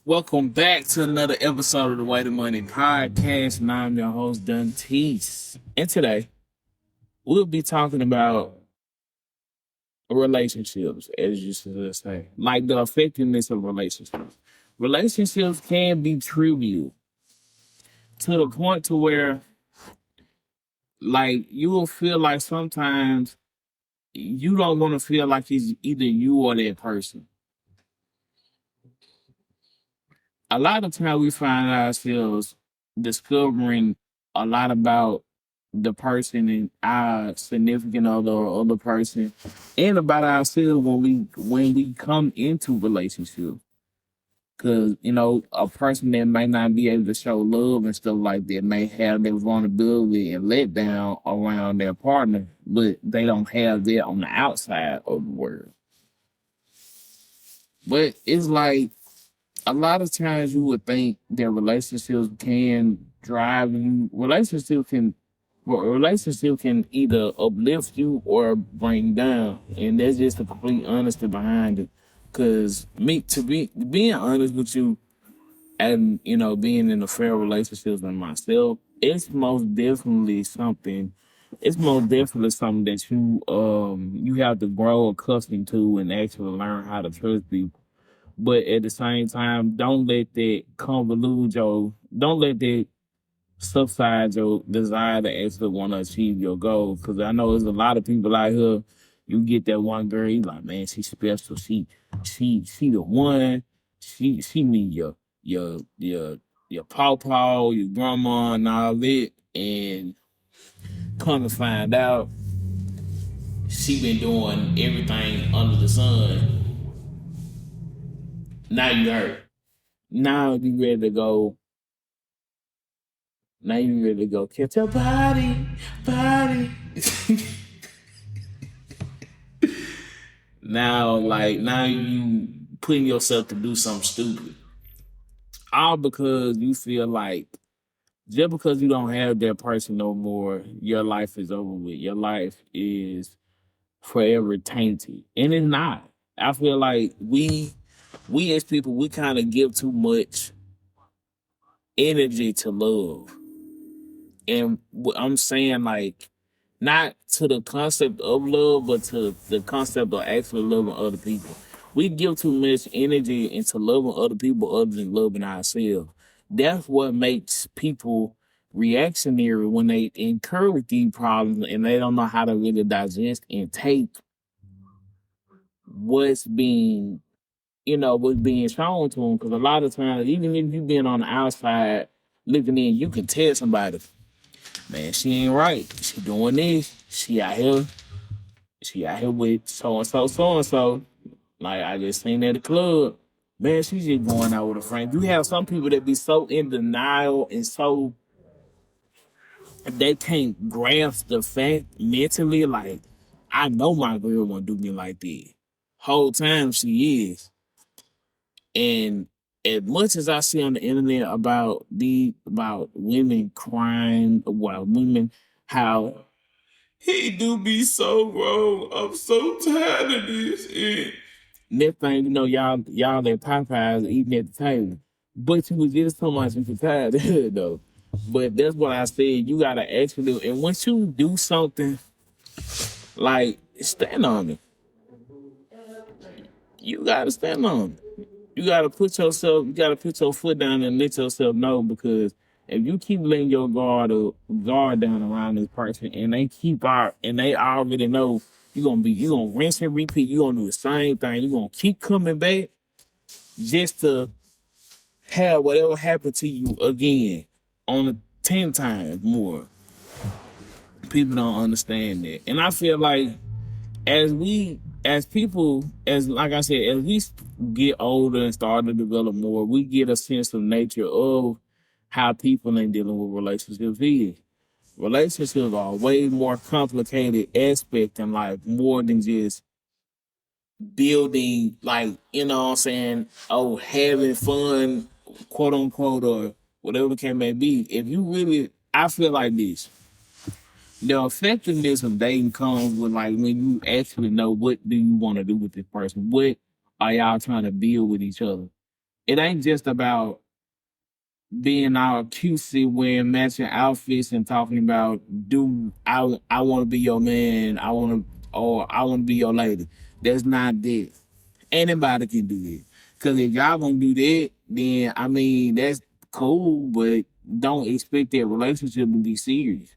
Welcome back to another episode of the Way to Money podcast, and I'm your host, Duntees. And today, we'll be talking about relationships, as you should say, like the effectiveness of relationships. Relationships can be trivial to the point to where, like, you will feel like sometimes you don't want to feel like it's either you or that person. A lot of times we find ourselves discovering a lot about the person and our significant other or other person and about ourselves when we come into relationships. Cause a person that may not be able to show love and stuff like that may have their vulnerability and let down around their partner, but they don't have that on the outside of the world. But it's like a lot of times you would think that relationships can drive you. Relationship can either uplift you or bring down, and that's just the complete honesty behind it. Cause me to be being honest with you, and being in a fair relationship with myself, it's most definitely something. It's most definitely something that you have to grow accustomed to and actually learn how to trust people. But at the same time, don't let that subside your desire to actually want to achieve your goals. Because I know there's a lot of people out here. You get that one girl, you like, man, she's special. She the one. She need your pawpaw, your grandma, and all that. And come to find out, she been doing everything under the sun. Now you hurt. Now you ready to go. Now you ready to go catch your body. Now you putting yourself to do something stupid. All because you feel like just because you don't have that person no more, your life is over with. Your life is forever tainted. And it's not. I feel like we as people, we kind of give too much energy to love. And I'm saying, like, not to the concept of love, but to the concept of actually loving other people. We give too much energy into loving other people other than loving ourselves. That's what makes people reactionary when they incur with these problems and they don't know how to really digest and take what's being, what's being shown to them. Because a lot of times, even if you've been on the outside looking in, you can tell somebody, man, she ain't right. She doing this. She out here. She out here with so and so. Like I just seen at the club. Man, she's just going out with a friend. You have some people that be so in denial and so they can't grasp the fact mentally. Like I know my girl won't do me like that. Whole time she is. And as much as I see on the internet about women crying, about women how he do be so wrong. I'm so tired of this. And next thing you know, y'all at Popeyes eating at the table. But you was just so much you tired of it though. But that's what I said. You gotta actually, and once you do something, like stand on it. You gotta stand on it. You gotta put your foot down and let yourself know because if you keep letting your guard down around this person and they already know you gonna rinse and repeat, you gonna do the same thing, you gonna keep coming back just to have whatever happened to you again on a 10 times more. People don't understand that. And I feel like as people, as like I said, as we get older and start to develop more, we get a sense of nature of how people ain't dealing with relationships is. Relationships are a way more complicated aspect in life, more than just building, like, what I'm saying, oh, having fun, quote unquote, or whatever the case may be. If you really, I feel like this. The effectiveness of dating comes with like when you actually know what do you want to do with this person. What are y'all trying to build with each other? It ain't just about being all cutesy, wearing matching outfits and talking about, do I want to be your man, I want to be your lady. That's not it. Anybody can do it. Cause if y'all gonna do that, then I mean that's cool, but don't expect that relationship to be serious.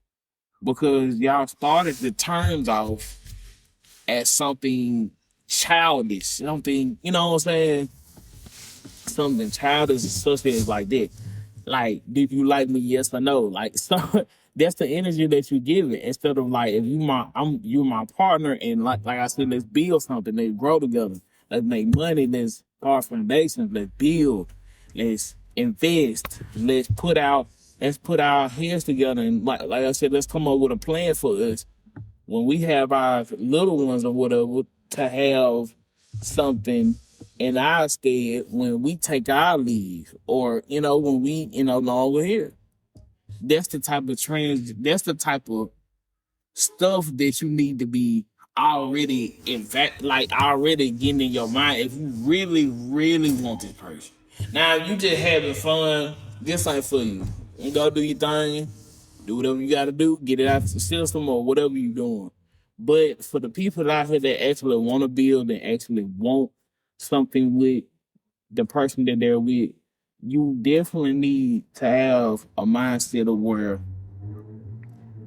Because y'all started the terms off as something childish, something, you know what I'm saying? Something childish such as like that. Like, did you like me? Yes or no? Like, so that's the energy that you give it. Instead of like, if you my partner, and like I said, let's build something, let's grow together, let's make money, let's start foundations, let's build, let's invest, let's put our heads together, and like I said, let's come up with a plan for us when we have our little ones or whatever, to have something in our stead when we take our leave, or when we no longer here. That's the type of stuff that you need to be already like already getting in your mind if you really, really want this person. Now, if you just having fun, this ain't for you. You go do your thing, do whatever you gotta do, get it out of the system or whatever you're doing. But for the people out here that actually want to build and actually want something with the person that they're with, you definitely need to have a mindset of where,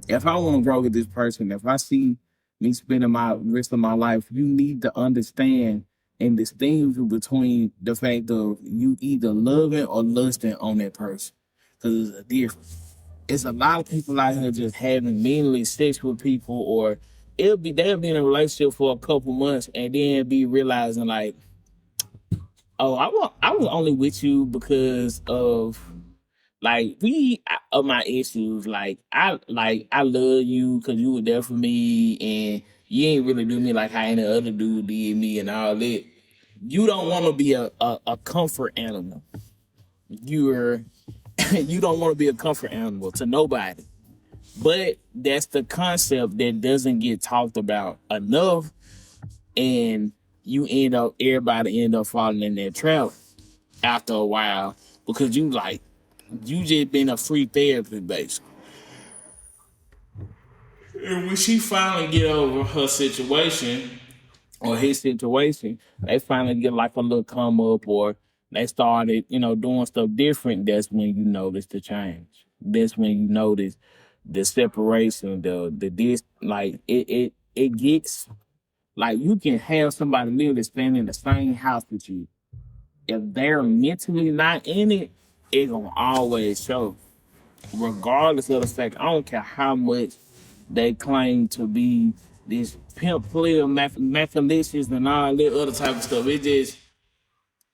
if I want to grow with this person, if I see me spending my rest of my life, you need to understand and distinguish between the fact of you either loving or lusting on that person. Because it's a difference. It's a lot of people out here just having meaningless sex with people, or they'll be in a relationship for a couple months and then be realizing like, oh, I was only with you because of like we of my issues. Like I love you because you were there for me, and you ain't really do me like how any other dude did me and all that. You don't want to be a comfort animal. You're you don't want to be a comfort animal to nobody. But that's the concept that doesn't get talked about enough, and everybody end up falling in that trap after a while because you just been a free therapist basically. And when she finally get over her situation or his situation, they finally get like a little come up, or they started, doing stuff different. That's when you notice the change. That's when you notice the separation, the this like it gets like you can have somebody literally staying in the same house with you. If they're mentally not in it, it gonna always show. Regardless of the fact, I don't care how much they claim to be this pimp player, mechanicians, and all that other type of stuff. It just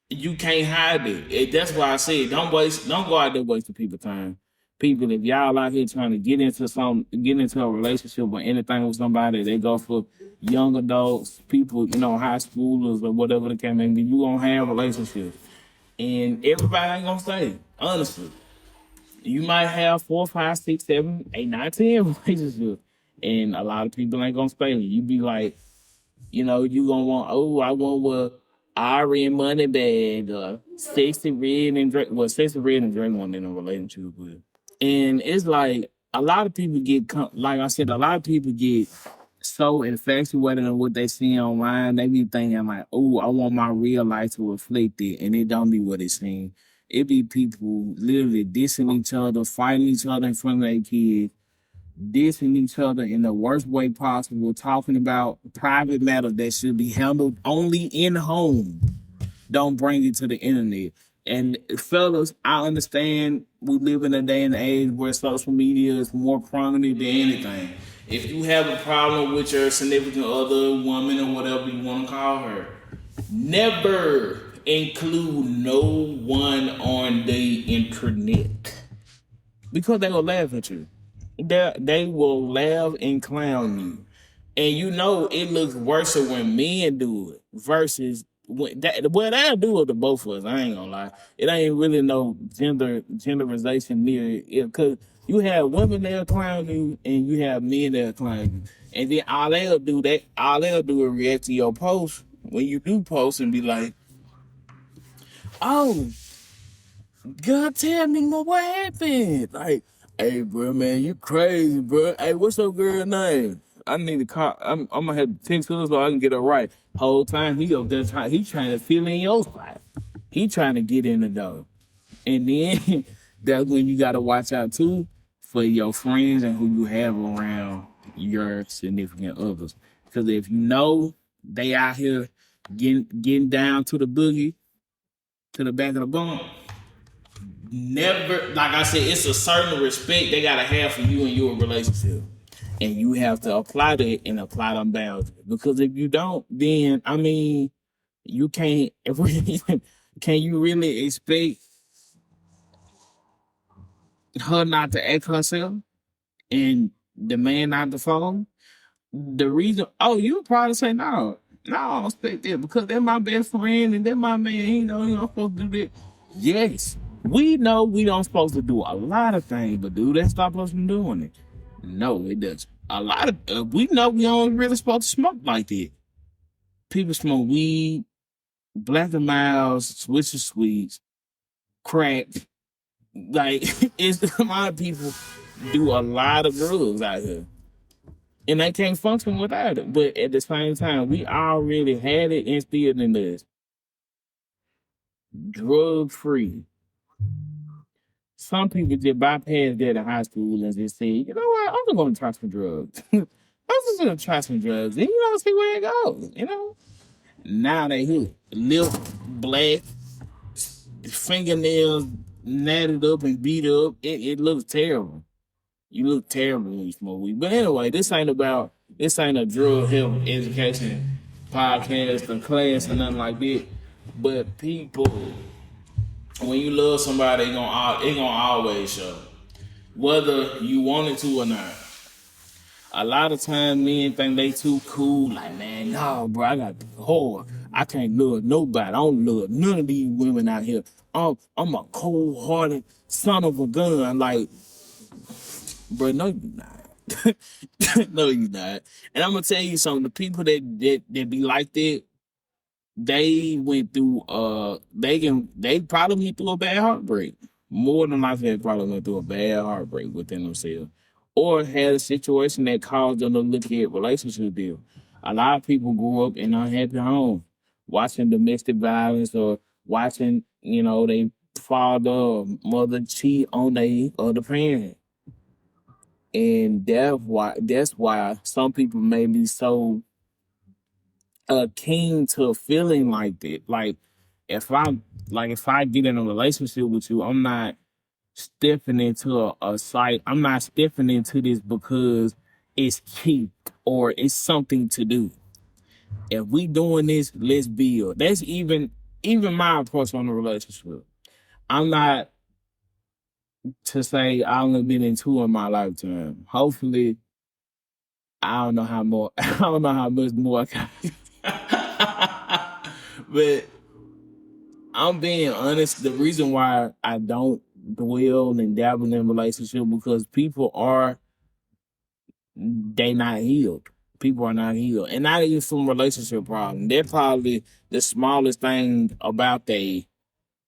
you can't hide it. That's why I say don't go out there wasting people's time. People, if y'all out here trying to get into a relationship or anything with somebody, they go for young adults, people, high schoolers or whatever the case may be. You gonna have relationships, and everybody ain't gonna stay. Honestly, you might have 4, 5, 6, 7, 8, 9, 10 relationships, and a lot of people ain't gonna stay. You be like, you gonna want, oh, I want what Ari and Moneybag, Sexy Red and Drake. Well, Sexy Red and Drake one in a relationship with. And it's like a lot of people like I said, a lot of people get so infatuated on what they see online. They be thinking like, oh, I want my real life to reflect it, and it don't be what it seems. It be people literally dissing each other, fighting each other in front of their kids, dissing each other in the worst way possible, talking about private matters that should be handled only in home. Don't bring it to the internet. And fellas, I understand we live in a day and age where social media is more prominent than anything. If you have a problem with your significant other, woman, or whatever you want to call her, never include no one on the internet because they will laugh at you. They will laugh and clown you. And it looks worse when men do it versus well, they'll do it to both of us. I ain't gonna lie. It ain't really no genderization near it because you have women that'll clown you and you have men that'll clown you. And then all they'll do is react to your post when you do post and be like, Oh, God, tell me more what happened. Like, hey, bro, man, you crazy, bro. Hey, what's your girl name? I need to call. I'm gonna have to text her so I can get her right. Whole time he up there trying. He trying to fill in your spot. He trying to get in the door. And then that's when you gotta watch out too for your friends and who you have around your significant others. Because if you know they out here getting down to the boogie, to the back of the bunk, never, like I said, it's a certain respect they gotta have for you and your relationship. And you have to apply that and apply them boundaries. Because if you don't, then I mean, you can't. Can you really expect her not to act herself and the man not to follow? The reason, oh, you would probably say no, I don't expect that because they're my best friend and they're my man. He don't supposed to do that. Yes, we know we don't supposed to do a lot of things, but do that stop us from doing it? No, it doesn't. A lot of we know we don't really supposed to smoke like that. People smoke weed, black and miles, switches sweets, crack. Like it's a lot of people do a lot of drugs out here. And they can't function without it. But at the same time, we already had it instilled in us. Drug free. Some people just bypass that in high school and just say, you know what, I'm just gonna try some drugs. I'm just gonna try some drugs and see where it goes. Now they hooked. Lip black, fingernails natted up and beat up. It looks terrible. You look terrible when you smoke weed. But anyway, this ain't a drug health education podcast or class or nothing like that. But people, when you love somebody, it gonna always show. Whether you want it to or not. A lot of times men think they too cool. Like, man, no, bro, I got hard. I can't love nobody. I don't love none of these women out here. I'm a cold-hearted son of a gun. Like, bro, no, you not. No, you not. And I'm gonna tell you something. The people that be like that, they went through they probably went through a bad heartbreak. More than likely, they probably went through a bad heartbreak within themselves, or had a situation that caused them to look at relationship deal. A lot of people grew up in unhappy homes, watching domestic violence or watching they father or mother cheat on their other parent. And that's why some people may be so keen to feeling like that. Like if I get in a relationship with you, I'm not stepping into a site. I'm not stepping into this because it's cheap or it's something to do. If we doing this, let's build. That's even my approach on the relationship. I'm not to say I only been in two in my lifetime. Hopefully, I don't know how more. I don't know how much more. But I'm being honest. The reason why I don't dwell and dabble in relationship because people are they not healed. People are not healed, and not even from relationship problem. They're probably the smallest thing about they.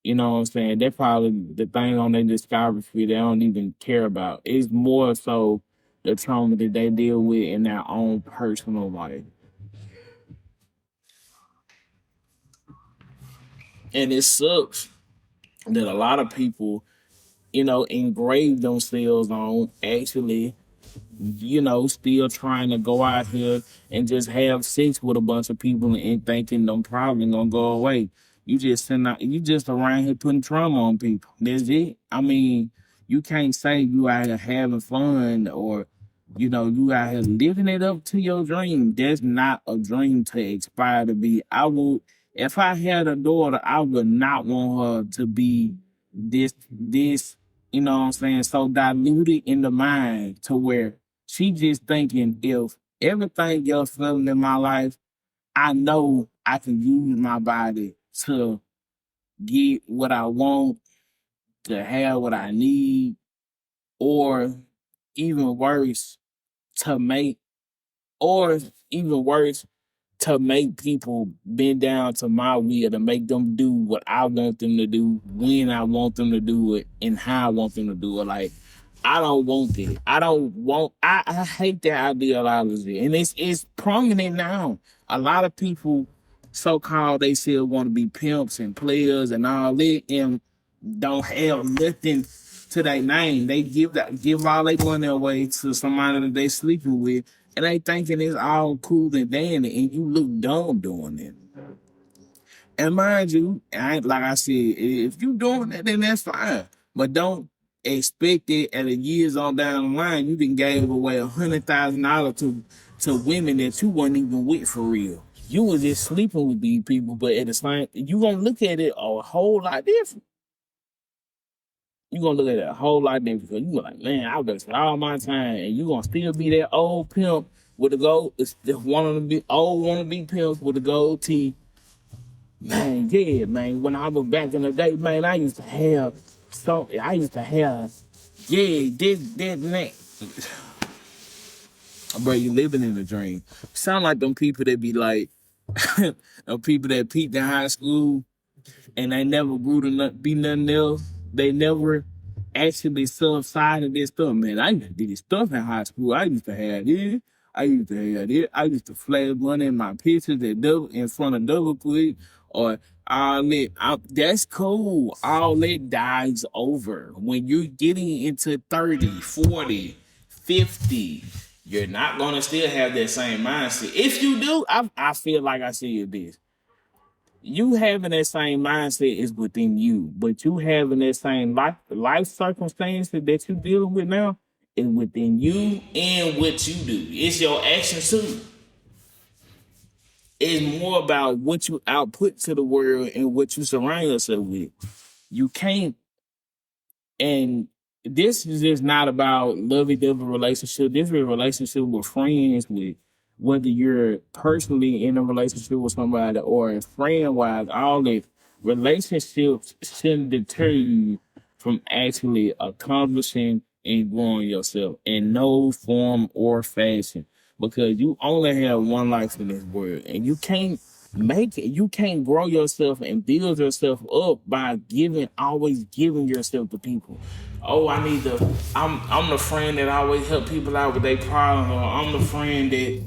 You know what I'm saying? They're probably the thing on their discography they don't even care about. It's more so the trauma that they deal with in their own personal life. And it sucks that a lot of people, engrave themselves on actually, still trying to go out here and just have sex with a bunch of people and thinking them problems gonna go away. You just around here putting trauma on people. That's it. I mean, you can't say you out here having fun or you out here living it up to your dream. That's not a dream to aspire to be. If I had a daughter, I would not want her to be this, what I'm saying, so diluted in the mind to where she just thinking if everything else failing in my life, I know I can use my body to get what I want, to have what I need, or even worse, to make, or even worse, to make people bend down to my will, to make them do what I want them to do, when I want them to do it, and how I want them to do it. Like, I don't want that. I hate that ideology. And it's prominent now. A lot of people so called they still want to be pimps and players and all that and don't have nothing to their name. They give all their money away to somebody that they sleeping with, and they thinking it's all cool and dandy, and you look dumb doing it. And mind you, like I said, if you doing that, then that's fine. But don't expect it at a years on down the line. You done gave away $100,000 to women that you wasn't even with for real. You was just sleeping with these people, but at the same, you gonna look at it a whole lot different. You gonna look at it a whole lot different because you gonna like, man, I wasted all my time, and you gonna still be that old pimp with the gold. It's just one of the old wannabe pimps with the gold teeth. Man, yeah, man. When I was back in the day, man, I used to have something. I used to have, yeah, this, that, and that. Bro, you living in a dream. Sound like them people that be like, them people that peaked in high school and they never grew to be nothing else. They never actually subsided this stuff. Man, I used to do this stuff in high school. I used to have this. I used to have this. I used to flash money in my pictures at double in front of double quick or all that. That's cool. All that dies over. When you're getting into 30, 40, 50, you're not going to still have that same mindset. If you do, I feel like I said this. You having that same mindset is within you, but you having that same life circumstances that you dealing with now is within you and what you do. It's your actions too. It's more about what you output to the world and what you surround yourself with. You can't, and this is just not about lovey-dovey relationship. This is a relationship with friends, with whether you're personally in a relationship with somebody or friend-wise. All that relationships shouldn't deter you from actually accomplishing and growing yourself in no form or fashion. Because you only have one life in this world, and you can't make it. You can't grow yourself and build yourself up by always giving yourself to people. Oh, I'm the friend that always help people out with their problems, or I'm the friend that,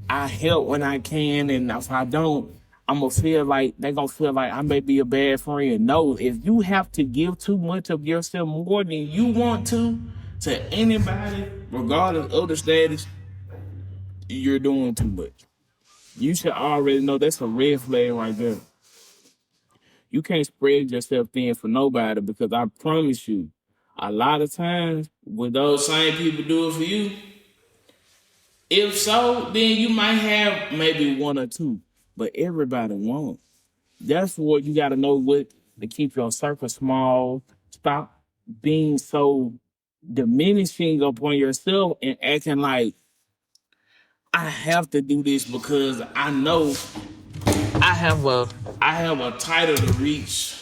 I help when I can, and if I don't, I'm gonna feel like they're gonna feel like I may be a bad friend. No, if you have to give too much of yourself more than you want to anybody, regardless of the status, you're doing too much. You should already know that's a red flag right there. You can't spread yourself thin for nobody because I promise you, a lot of times when those same people do it for you, if so, then you might have maybe one or two, but everybody won't. That's what you got to know what to keep your circle small. Stop being so diminishing upon yourself and acting like I have to do this because I know I have a I have a title to reach.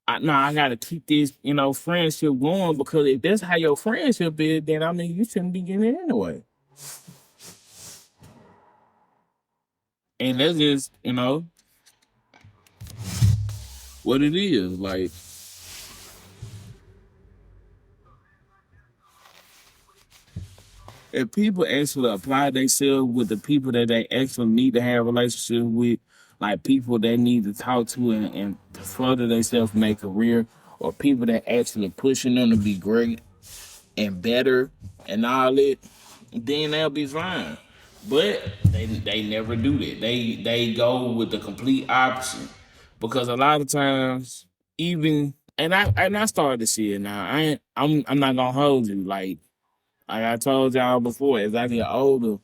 I gotta keep this, friendship going because if that's how your friendship is, then I mean you shouldn't be getting it anyway. And that's just, what it is. Like, if people actually apply themselves with the people that they actually need to have relationships with, like people they need to talk to and further themselves in their career, or people that actually pushing them to be great and better and all that, then they'll be fine. But they never do that. They go with the complete opposite. Because a lot of times, even and I started to see it now. I'm not gonna hold you. Like I told y'all before, as I get older,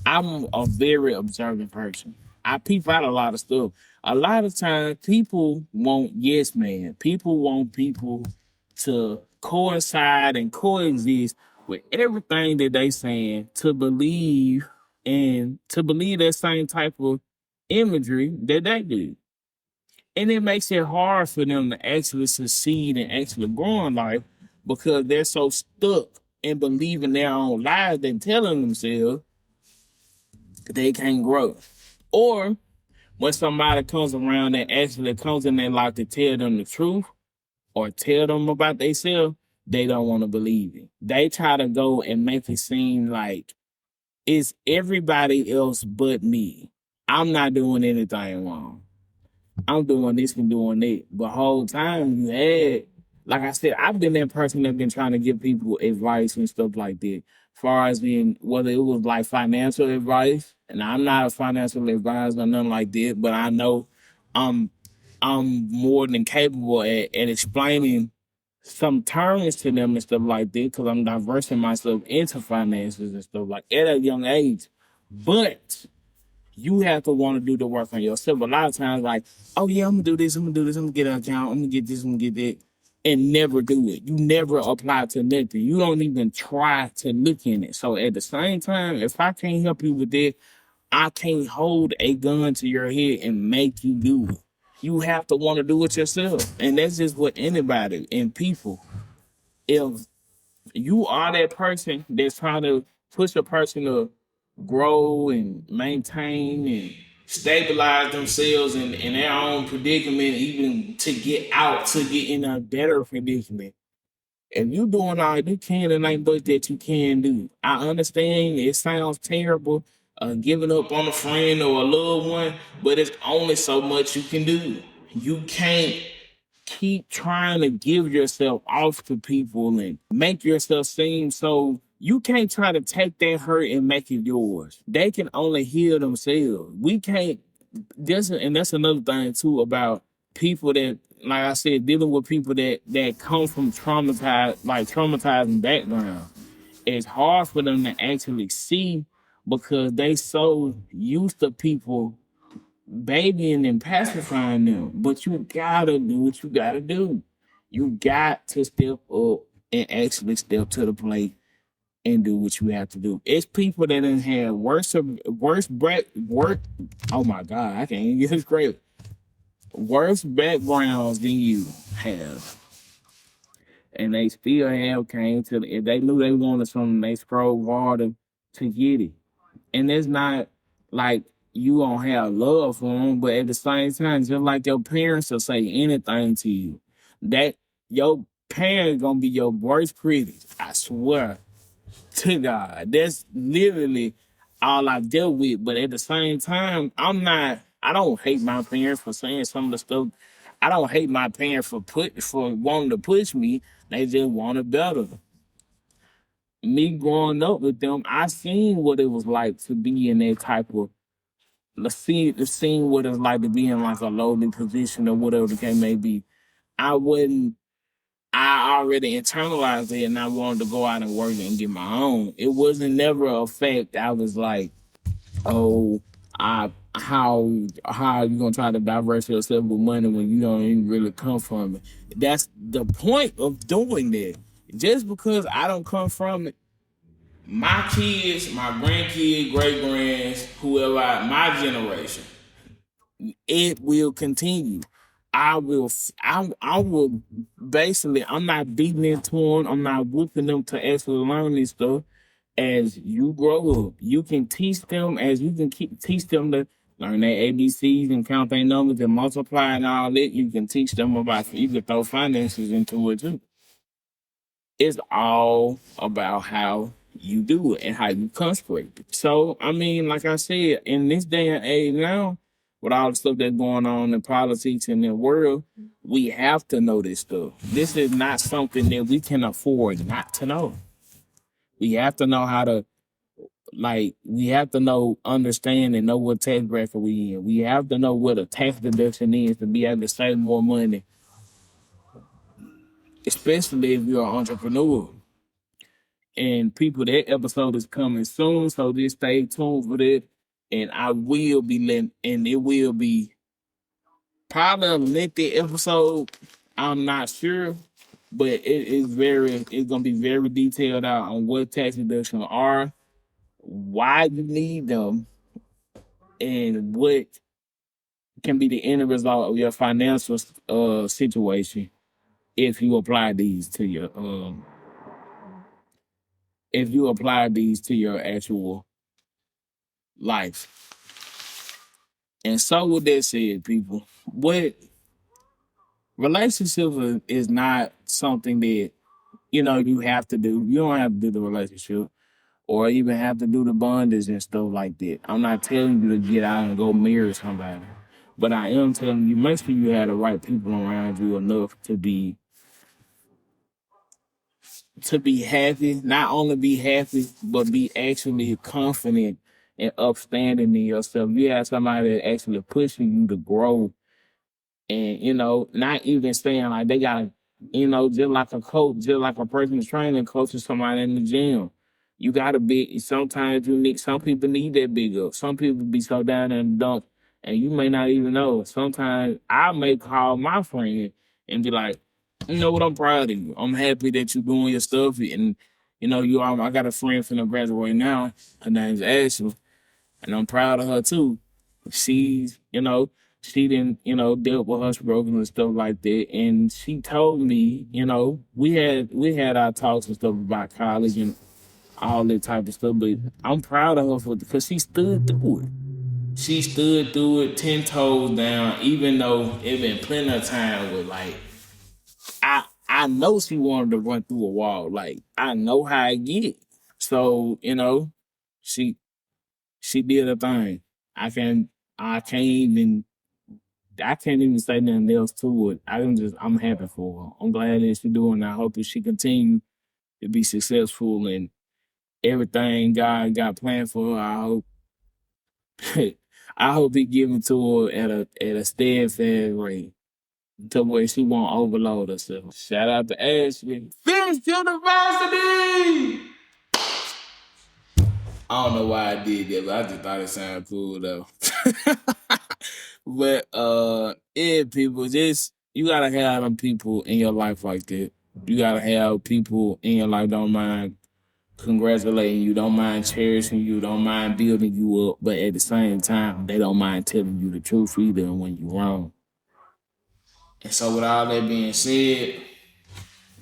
I'm a very observant person. I peep out a lot of stuff. A lot of times people want yes man. People want people to coincide and coexist with everything that they saying to believe that same type of imagery that they do. And it makes it hard for them to actually succeed and actually grow in life because they're so stuck in believing their own lies and telling themselves they can't grow. Or when somebody comes around that actually comes in their life to tell them the truth or tell them about themselves, they don't want to believe it. They try to go and make it seem like it's everybody else but me. I'm not doing anything wrong. I'm doing this and doing that. But whole time you had, like I said, I've been that person that been trying to give people advice and stuff like that. Far as being whether it was like financial advice, and I'm not a financial advisor or nothing like that, but I know I'm I'm more than capable at explaining some terms to them and stuff like that because I'm diversing myself into finances and stuff like at a young age. But you have to want to do the work on yourself. A lot of times, like, oh yeah, I'm gonna do this, I'm gonna do this, I'm gonna get an account, I'm gonna get this, I'm gonna get that, and never do it. You never apply to nothing. You don't even try to look in it. So at the same time, if I can't help you with that, I can't hold a gun to your head and make you do it. You have to want to do it yourself. And that's just what anybody and people. If you are that person that's trying to push a person to grow and maintain and stabilize themselves in their own predicament, even to get out, to get in a better predicament. If you doing all you can, and ain't much that you can do. I understand it sounds terrible, giving up on a friend or a loved one, but it's only so much you can do. You can't keep trying to give yourself off to people and make yourself seem so. You can't try to take that hurt and make it yours. They can only heal themselves. We can't. And that's another thing too about people that, like I said, dealing with people that come from traumatizing background. It's hard for them to actually see because they so used to people babying and pacifying them. But you gotta do what you gotta do. You got to step up and actually step to the plate and do what you have to do. It's people that done had worse work. Oh my God, I can't even get this straight. Worse backgrounds than you have, and they still have came to. If they knew they wanted something, they strove harder to get it. And it's not like you don't have love for them, but at the same time, just like your parents will say anything to you, that your parents gonna be your worst critics. I swear to God, that's literally all I dealt with. But at the same time, I'm not. I don't hate my parents for saying some of the stuff. I don't hate my parents for wanting to push me. They just wanted better. Me growing up with them, I seen what it was like to be in that type of seeing what it's like to be in like a lowly position or whatever the case may be. I wouldn't. I already internalized it, and I wanted to go out and work and get my own. It wasn't never a fact. I was like, oh, I how you gonna try to divert yourself with money when you don't even really come from it? That's the point of doing that. Just because I don't come from it, my kids, my grandkids, great grands, whoever, my generation, it will continue. I will basically, I'm not beating into them. I'm not whooping them to actually learn this stuff. As you grow up, you can teach them as you can teach them to learn their ABCs and count their numbers and multiply and all that. You can teach them about, you can throw finances into it too. It's all about how you do it and how you construct it. So, I mean, like I said, in this day and age now, with all the stuff that's going on in politics and in the world, we have to know this stuff. This is not something that we can afford not to know. We have to know how to, we have to know, understand, and know what tax bracket we in. We have to know what a tax deduction is to be able to save more money, especially if you're an entrepreneur. And people, that episode is coming soon, so just stay tuned for that. And I will be letting, and it will be probably a lengthy episode. I'm not sure, but it's gonna be very detailed out on what tax deductions are, why you need them, and what can be the end result of your financial situation if you apply these to your if you apply these to your actual life. And so with that said, people, what relationship is not something that, you have to do. You don't have to do the relationship or even have to do the bondage and stuff like that. I'm not telling you to get out and go marry somebody. But I am telling you, make sure you have the right people around you enough to be happy, not only be happy, but be actually confident and upstanding in yourself. You have somebody that actually pushing you to grow and, not even saying like they gotta, just like a coach, just like a personal trainer coaching somebody in the gym. You gotta be, sometimes you need, some people need that big up. Some people be so down in the dump and you may not even know. Sometimes I may call my friend and be like, you know what, I'm proud of you. I'm happy that you're doing your stuff. And, I got a friend finna graduate now. Her name's Ashley. And I'm proud of her too. She's, she didn't, dealt with her struggles and stuff like that. And she told me, we had our talks and stuff about college and all that type of stuff. But I'm proud of her because she stood through it. She stood through it 10 toes down, even though it been plenty of time with like I know she wanted to run through a wall. Like I know how I get it. So, she she did her thing. I can I can't even I can't even say nothing else to it. I'm happy for her. I'm glad that she's doing. I hope that she continue to be successful and everything God got planned for her. I hope he give it to her at a steadfast rate to where she won't overload herself. Shout out to Ashley. Finish University! I don't know why I did that, but I just thought it sounded cool though. But yeah, people, just you gotta have them people in your life like that. You gotta have people in your life don't mind congratulating you, don't mind cherishing you, don't mind building you up, but at the same time, they don't mind telling you the truth either when you're wrong. And so with all that being said,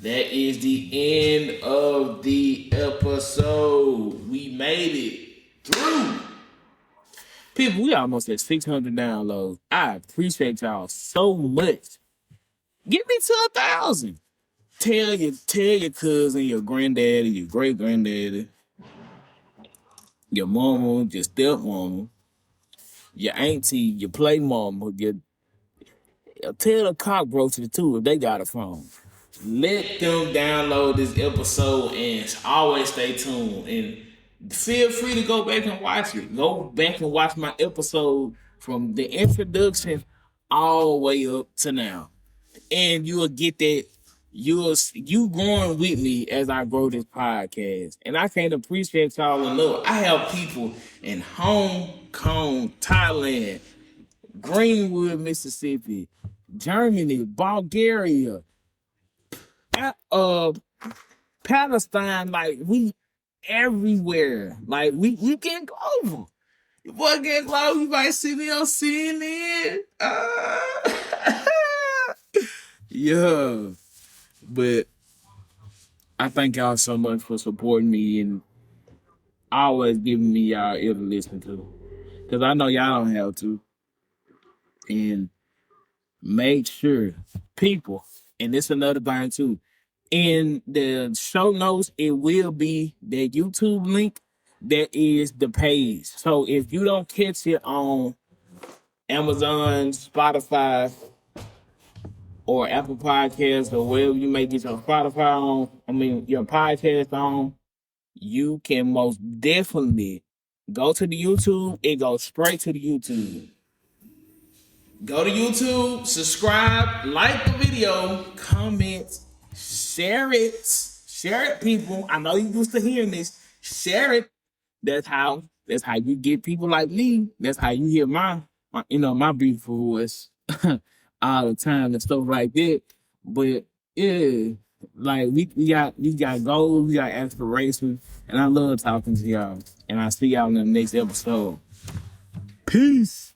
that is the end of the episode. We made it through. People, we almost at 600 downloads. I appreciate y'all so much. Get me to 1,000. Tell your cousin, your granddaddy, your great granddaddy, your mama, your stepmama, your auntie, your play mama, tell the cockroaches too if they got a phone. Let them download this episode and always stay tuned. And feel free to go back and watch it. Go back and watch my episode from the introduction all the way up to now. And you'll get that you growing with me as I grow this podcast. And I can't appreciate y'all enough. I have people in Hong Kong, Thailand, Greenwood, Mississippi, Germany, Bulgaria, uh, Palestine, like we everywhere. Like we can go over. Boy, get close, you might see me on CNN. Yeah. But I thank y'all so much for supporting me and always giving me y'all ear to listen to. Because I know y'all don't have to. And make sure, people, and this another thing too, in the show notes, it will be the YouTube link that is the page. So if you don't catch it on Amazon, Spotify, or Apple Podcasts, or wherever you may get your Spotify on, your podcast on, you can most definitely go to the YouTube. It goes straight to the YouTube. Go to YouTube, subscribe, like the video, comment, share it. Share it, people. I know you used to hearing this. Share it. That's how you get people like me. That's how you hear my beautiful voice all the time and stuff like that. But yeah, like we got goals, we got aspirations, and I love talking to y'all. And I'll see y'all in the next episode. Peace.